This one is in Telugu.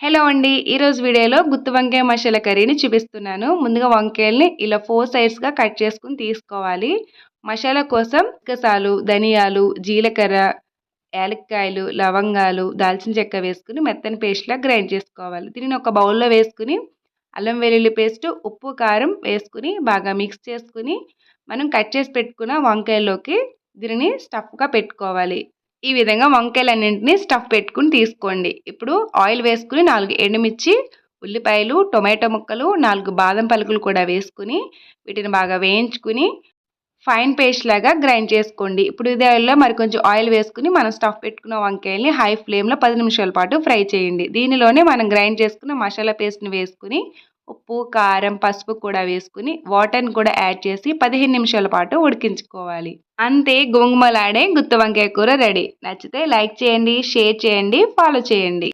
హలో అండి. ఈరోజు వీడియోలో గుత్తి వంకాయ మసాలా కర్రీని చూపిస్తున్నాను. ముందుగా వంకాయల్ని ఇలా 4 సైడ్స్‌గా కట్ చేసుకొని తీసుకోవాలి. మసాలా కోసం గసాలు, ధనియాలు, జీలకర్ర, యాలక్కాయలు, లవంగాలు, దాల్చిన చెక్క వేసుకొని మెత్తని పేస్ట్‌లా గ్రైండ్ చేసుకోవాలి. దీనిని ఒక బౌల్‌లో వేసుకొని అల్లం వెల్లుల్లి పేస్ట్, ఉప్పు, కారం వేసుకొని బాగా మిక్స్ చేసుకొని మనం కట్ చేసి పెట్టుకున్న వంకాయల్లోకి దీనిని స్టఫ్‌గా పెట్టుకోవాలి. ఈ విధంగా వంకాయలన్నింటినీ స్టఫ్ పెట్టుకొని తీసుకోండి. ఇప్పుడు ఆయిల్ వేసుకొని 4 ఎండుమిర్చి, ఉల్లిపాయలు, టొమాటో ముక్కలు, 4 బాదం పలుకులు కూడా వేసుకొని వీటిని బాగా వేయించుకొని ఫైన్ పేస్ట్ లాగా గ్రైండ్ చేసుకోండి. ఇప్పుడు ఇదే ఆయిల్‌లో కొంచెం ఆయిల్ వేసుకొని మనం స్టఫ్ పెట్టుకున్న వంకాయల్ని హై ఫ్లేమ్‌లో 10 నిమిషాల పాటు ఫ్రై చేయండి. దీనిలోనే మనం గ్రైండ్ చేసుకున్న మసాలా పేస్ట్‌ని వేసుకొని ఉప్పు, కారం, పసుపు కూడా వేసుకొని వాటర్‌ని కూడా యాడ్ చేసి 15 నిమిషాల పాటు ఉడికించుకోవాలి. అంతే, గుమగుమలాడే గుత్తి వంకాయ కూర రెడీ. నచ్చితే లైక్ చేయండి, షేర్ చేయండి, ఫాలో చేయండి.